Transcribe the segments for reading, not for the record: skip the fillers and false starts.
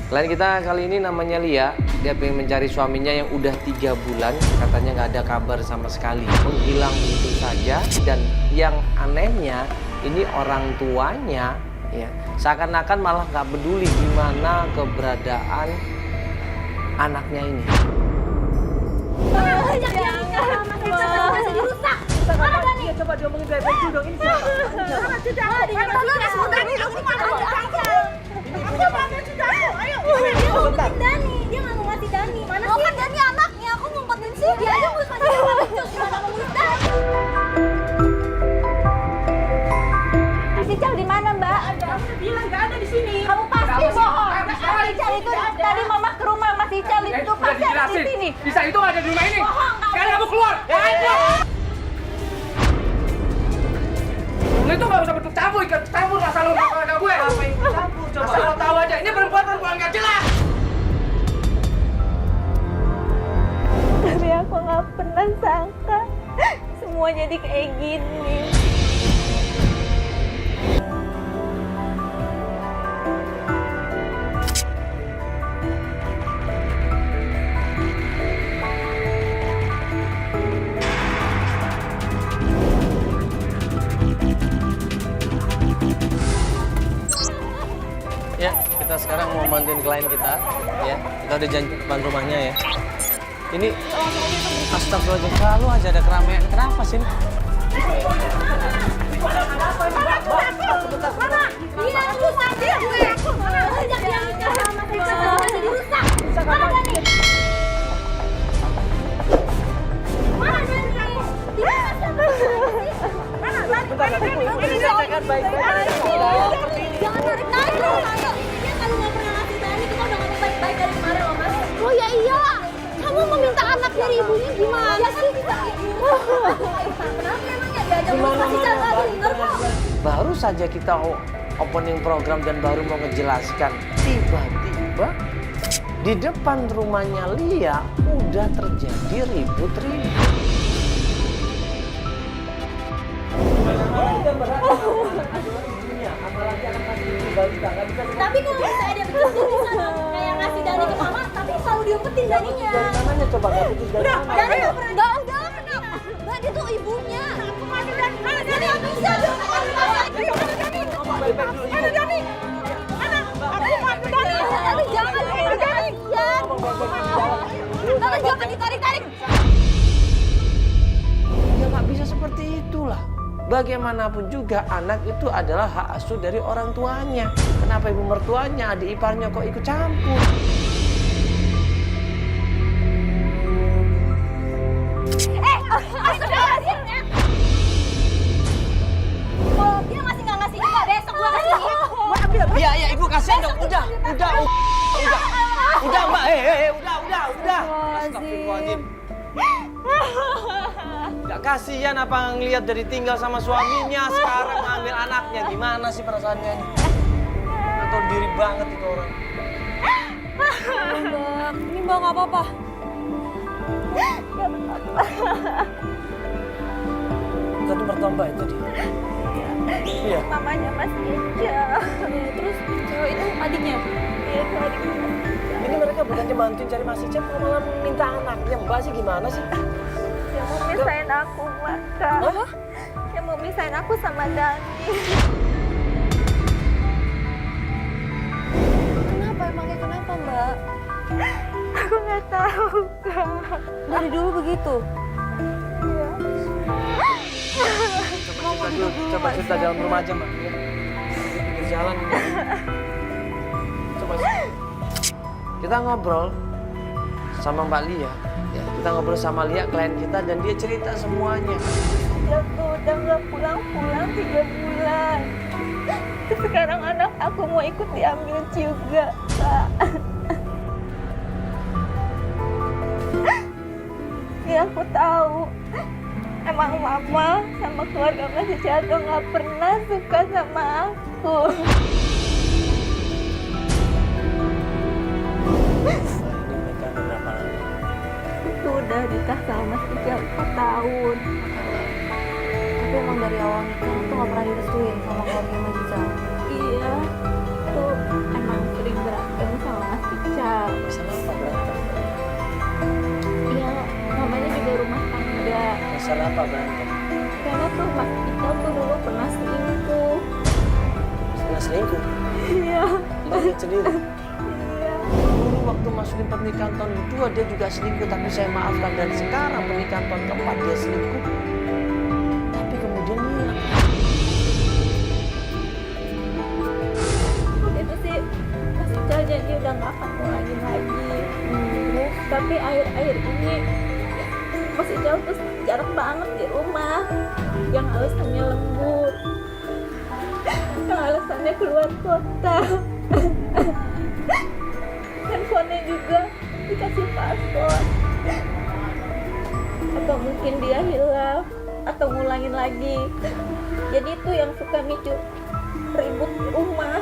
Klien kita kali ini namanya Lia. Dia pengen mencari suaminya yang udah 3 bulan. Katanya nggak ada kabar sama sekali. Menghilang begitu saja. Dan yang anehnya, ini orang tuanya ya seakan-akan malah nggak peduli di mana keberadaan anaknya ini. Masih dirusak. Mana Dani? Coba diomongin baik-baik dulu dong. Ini siapa? Dia ngumpetin Dani. Dia nggak mau ngasih Dani. Mana sih? Kan Dani anaknya. Aku ngumpetin sih. Dia aja mau ngasih Dani. Gimana mau ngutang? Mas Ical di mana, Mbak? Kamu udah bilang nggak ada di sini. Kamu pasti bohong. Mas Ical itu tadi mama ke rumah Mas Ical itu pasti ada di sini. Bisa itu ada di rumah ini. Bohong. Sekarang kamu keluar. Lu itu nggak usah ikut campur masalah lu keluarga gue. Apa yang campur coba? Asal lo tahu aja, ini perempuan nggak jelas. Tapi aku nggak pernah sangka semua jadi kayak gini. Ya, kita sekarang mau bantuin klien kita. Ya, kita udah janji depan rumahnya ya. Ini, astagfirullahaladzim, selalu aja ada keramaian. Kenapa sih? Mana? Dia rusak dia gue. Ajak dia nikah sama saya jadi rusak. Mana Dani? Mana Dani? Mana Dani? Jangan tarik-tarik dong, ayo. Dia kalau nggak pernah ngasih Dani, kita udah ngomong baik-baik dari kemarin loh, Mas. Oh ya iyalah. Kamu meminta anak dari ibunya gimana sih? Kenapa emangnya diajak masih jalan bener kok? Baru saja kita opening program dan baru mau ngjelaskan. Tiba-tiba di depan rumahnya Lia udah terjadi ribut-ribut. Tapi kalau misalnya dia betul bisa dong kayak ngasih Dani ke mama, tapi selalu diumpetin Daninya. Namanya coba nggak putus dari mana? Dani nggak pernah. Enggak kenapa? Mbak dia tuh ibunya. Aku mau Dani. Dani nggak bisa dong. Ada Dani. Ada Dani. Mana? Aku mau Dani. Dani jangan. Dani. Dani jangan ditarik-tarik. Ya nggak bisa seperti itulah. Bagaimanapun juga anak itu adalah hak asuh dari orang tuanya. Kenapa ibu mertuanya, adik iparnya kok ikut campur? Astagfirullahaladzim ya. Kalau dia masih nggak ngasih juga, besok gua kasih. Iya, ibu kasihan dong. Udah, mbak. Udah. Astagfirullahaladzim. Gak kasihan apa ngelihat dari tinggal sama suaminya sekarang ngambil anaknya. Gimana sih perasaannya ini? Gak tau diri banget itu orang. Mbak, ini Mbak nggak apa-apa. Tadi bertambah itu dia. Iya. Mamanya Mas Ical. Terus cewek itu adiknya? Iya, itu adiknya Mas Ical. Ini mereka bukannya bantuin cari Mas Icep, malah minta anaknya. Mbak sih gimana sih? Dia mau misahin aku, Mbak. Apa? Dia mau misahin aku sama Dani. Kenapa emangnya kenapa, Mbak? Aku nggak tahu, Kak. Dari dulu begitu? Iya. Coba cerita dalam rumah aja, Mbak. Ya. Di pinggir jalan. Coba. Kita ngobrol sama Mbak Lia. Ya, kita ngobrol sama Lia, klien kita, dan dia cerita semuanya. Dia tuh udah nggak pulang-pulang 3 bulan. Terus sekarang anak aku mau ikut diambil juga, Kak. Ya aku tahu. Emang mama sama keluarga Mas Ical tuh nggak pernah suka sama aku. Itu udah nikah sama Mas Ical 4 tahun. Tapi emang dari awal nikah tuh nggak pernah direstuin sama keluarga Mas Ical. Iya, tuh emang sering berantem sama Mas Masalah apa berantem? Karena tuh Mas Ical tuh dulu pernah selingkuh. Pernah selingkuh? Iya. Mbak lihat sendiri. Iya. Dulu waktu masukin pernikahan tahun kedua dia juga selingkuh, tapi saya maafkan. Dan sekarang pernikahan tahun keempat dia selingkuh, tapi kemudian hilang. Itu sih Mas Ical janji udah nggak akan ngulangin lagi. Terus tapi akhir-akhir ini Mas Ical tuh jarang banget di rumah. Yang alasannya lembur, yang alasannya keluar kota. Handphonenya juga dikasih password. Atau mungkin dia hilang atau ngulangin lagi. Jadi itu yang suka micu ribut di rumah.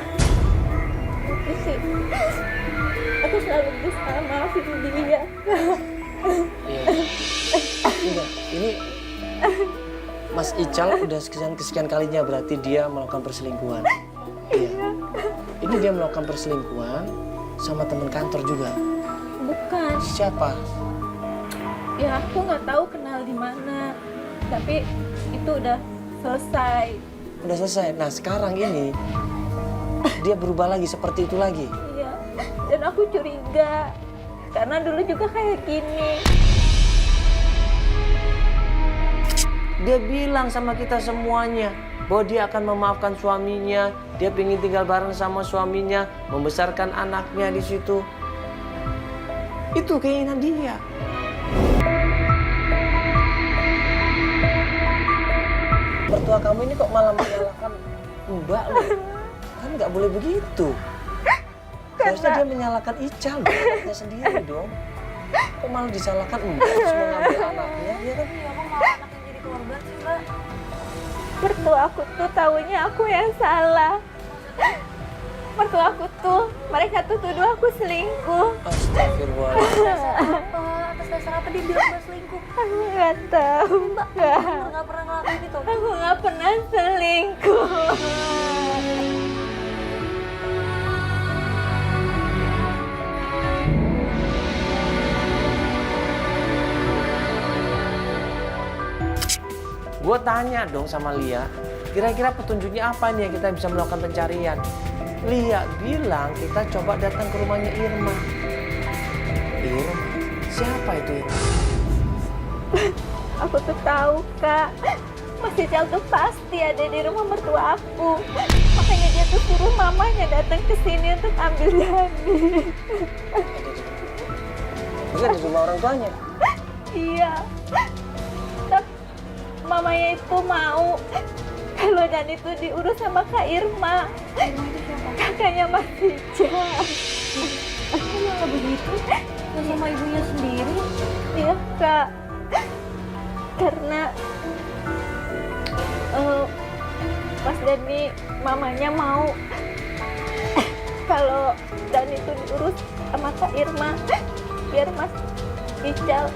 Itu sih aku selalu berusaha maafin dia. Iya. Enggak, ini Mas Ical udah kesekian kalinya berarti dia melakukan perselingkuhan. Iya. Ini dia melakukan perselingkuhan sama teman kantor juga. Bukan, Siapa? ya aku nggak tahu kenal di mana. Tapi itu udah selesai. Udah selesai. Nah sekarang ini dia berubah lagi seperti itu lagi. Iya. Dan aku curiga karena dulu juga kayak gini. Dia bilang sama kita semuanya bahwa dia akan memaafkan suaminya, dia ingin tinggal bareng sama suaminya, membesarkan anaknya di situ. Itu keinginan dia. Mertua kamu ini kok malah menyalahkan Mbak loh. Kan nggak boleh begitu. Harusnya dia menyalahkan Ical, anaknya sendiri dong. Kok malah disalahkan Mbak terus mengambil anaknya, ya kan? Iya, aku mau anak yang jadi korban sih, Mbak. Mertua aku tuh taunya aku yang salah. Mertua aku tuh, mereka tuh tuduh aku selingkuh. Astagfirullahaladzim. Apa? Atas dasar apa dia bilang gue selingkuh? Aku nggak tahu. Nggak pernah ngelakuin itu. Aku nggak pernah selingkuh. Gue tanya dong sama Lia, kira-kira petunjuknya apa nih yang kita bisa melakukan pencarian? Lia bilang kita coba datang ke rumahnya Irma. Irma? Siapa itu Irma? Aku tuh tahu, Kak. Mas Ical tuh pasti ada di rumah mertua aku. Makanya dia tuh suruh mamanya datang ke sini untuk ambil janin. Bisa di rumah orang tuanya? Iya. Tapi mamanya itu mau kalau janin itu diurus sama Kak Irma. Kakaknya Mas Ical. Kok malah begitu? Nggak sama ibunya sendiri? Iya, Kak. Karena Mas Dani mamanya mau kalau Dani itu diurus sama Kak Irma biar Mas Ical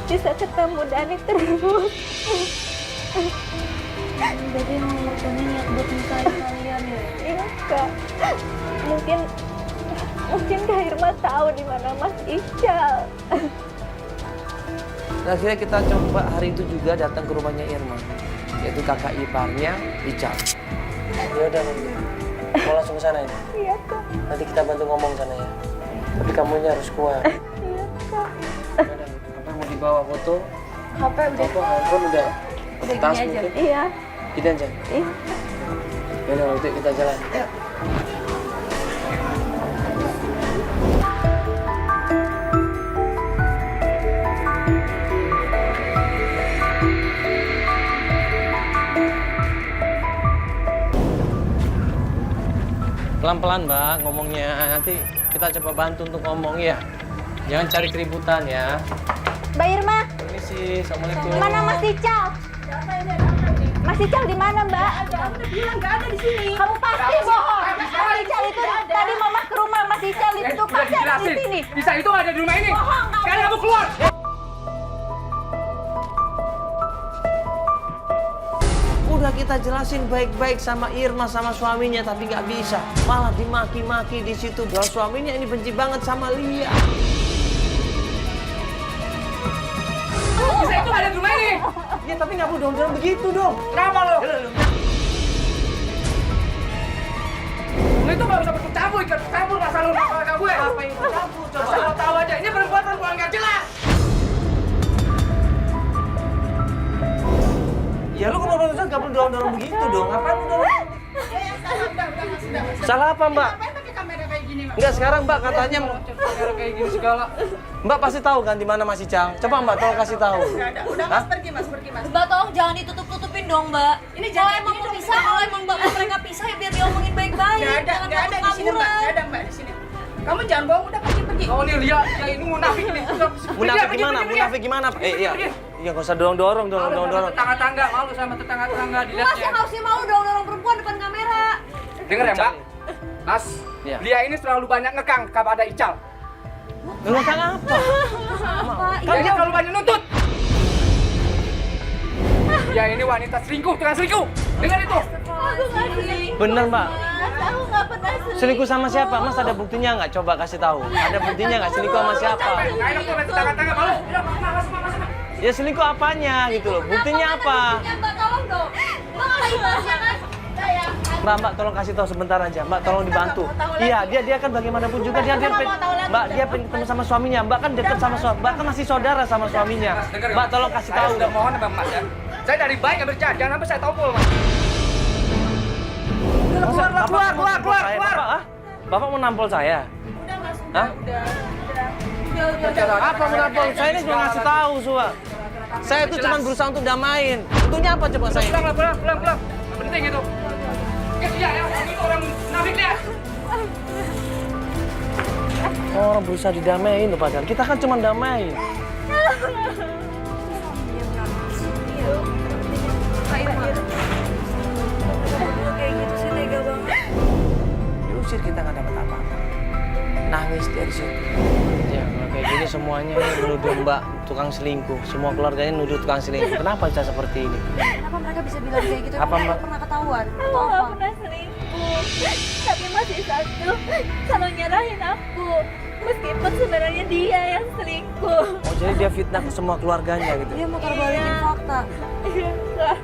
bisa ketemu Dani terus. Jadi emang mertuanya niat buat nikahin kalian ya? Iya, Kak. Mungkin Kak Irma tahu di mana Mas Ical. Nah, akhirnya kita coba hari itu juga datang ke rumahnya Irma, yaitu kakak iparnya Ical. Ya udah, mau langsung ke sana ya? Iya, Kak. Nanti kita bantu ngomong sana ya. Tapi kamunya harus kuat. Iya, Kak. Apa mau dibawa foto? HP udah. Foto, handphone udah. Udah Tas gini aja. mungkin? Iya. Gini aja. Iya. Ya udah, waktu itu kita jalan. Yuk. Pelan-pelan Mbak ngomongnya, nanti kita coba bantu untuk ngomong ya. Jangan cari keributan ya. Mbak Irma, Permisi, Assalamualaikum. mana Mas Ical? Mas Ical di mana, Mbak? Kamu udah bilang nggak ada di sini. Kamu pasti bohong. Mas Ical itu tadi mama ke rumah Mas Ical itu pasti ada di sini. Bisa itu nggak ada di rumah ini. Bohong, kamu. Sekarang kamu keluar. Udah kita jelasin baik-baik sama Irma sama suaminya, tapi nggak bisa. Malah dimaki-maki di situ. Bahwa suaminya ini benci banget sama Lia. Bisa itu nggak ada di rumah ini. Iya, tapi nggak perlu dorong-dorong begitu dong. Kenapa lo? Lo itu nggak bisa ikut campur masalah lo sama keluarga gue. Apa yang ikut campur coba? Asal lo tahu aja, ini perbuatan nggak jelas. Ya lu kalau barusan nggak perlu dorong-dorong begitu dong. Ngapain lu dorong? Salah apa, Mbak? Enggak, sekarang Mbak katanya Kamera kayak gini segala. Mbak pasti tahu kan di mana Mas Icang. Coba Mbak tolong kasih tahu. Udah Hah? mas pergi mas. Mbak tolong jangan ditutup-tutupin dong Mbak. Ini kalau emang mau pisah, kalau emang Mbak mau mereka pisah ya biar diomongin baik-baik. Jangan Nggak ada di sini mbak. kabur-kaburan. Nggak ada mbak di sini. Kamu jangan bohong, udah pergi. Oh nih lihat, ya ini munafik nih. Munafik gimana? Munafik gimana? Iya. Iya, nggak usah dorong-dorong. Tetangga-tangga, malu sama tetangga-tetangga Mas dilihatnya. yang harusnya malu dorong-dorong perempuan depan kamera. Dengar ya Mbak, Mas, Iya. Lia ini selalu banyak ngekang kepada Ical. Ngekang apa? Pak, Kan dia selalu banyak nuntut. Dia ini wanita selingkuh, tukang selingkuh. Dengar itu. aku nggak selingkuh. Bener Mbak. Mas, aku nggak pernah selingkuh. Selingkuh sama siapa? Mas ada buktinya nggak? Coba kasih tahu. Ada buktinya nggak selingkuh sama siapa? Nggak enak tuh lihat tetangga-tangga malu. Udah, masuk. Ya selingkuh apanya gitu loh. Buktinya apa? Mbak tolong dong. Mbak nggak ikhlasnya kan? Mbak tolong kasih tahu sebentar aja. Mbak tolong dibantu. Iya, dia kan bagaimanapun juga dia Mbak dia pengen ketemu sama suaminya. Mbak kan dekat sama suami. Mbak kan masih saudara sama suaminya. Mbak tolong kasih Saya tahu. sudah mohon sama Mas ya. Saya dari baik nggak bercanda, jangan sampai saya tompol Mas. Keluar. Bapak mau nampol saya? Hah? Apa menampol? Saya ini cuma ngasih tahu, Suwa. Saya itu cuma berusaha untuk damain. Untungnya apa coba saya? Pulang. Nggak penting itu. Ya, itu orang munafik dia. Orang berusaha didamain loh padahal. Kita kan cuma damain. Kayak gitu sih tega banget. Diusir kita nggak dapat apa-apa. Nangis dari situ. Ya kalau kayak gini semuanya ini menuduh Mbak tukang selingkuh. Semua keluarganya nuduh tukang selingkuh. Kenapa bisa seperti ini? Kenapa mereka bisa bilang kayak gitu? Apa, Emang Mbak? pernah ketahuan? Aku Atau nggak apa? pernah selingkuh, tapi masih satu selalu nyerahin aku, meskipun sebenarnya dia yang selingkuh. Oh jadi dia fitnah ke semua keluarganya gitu. Dia muter balikin fakta. Iya, Kak.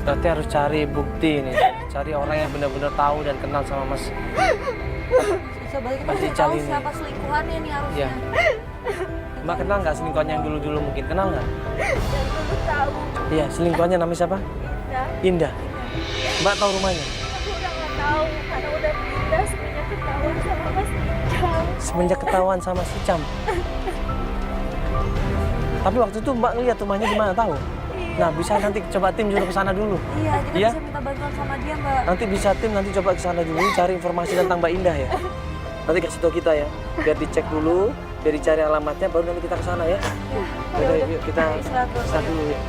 Berarti harus cari bukti nih. Cari orang yang benar-benar tahu dan kenal sama Mas. Bisa balik Mas kita Ical tahu ini. siapa selingkuhannya nih harusnya. Iya. Mbak kenal nggak selingkuhannya yang dulu-dulu mungkin? Kenal nggak? Dan dulu tahu, Iya, selingkuhannya namanya siapa? Indah. Indah. Mbak tahu rumahnya? Aku udah nggak tahu karena udah pindah semenjak ketahuan sama Mas Ical. Semenjak ketahuan sama si Cam. Tapi waktu itu Mbak ngeliat rumahnya di mana tahu? Nah, bisa nanti coba tim suruh ke sana dulu. Iya, kita Iya? bisa minta bantuan sama dia, Mbak. Nanti bisa tim nanti coba ke sana dulu cari informasi tentang Mbak Indah ya. Nanti kasih tahu kita ya. Biar dicek dulu, biar dicari alamatnya baru nanti kita ke sana ya. Yaudah, yuk kita Istirahat dulu. istirahat dulu ya.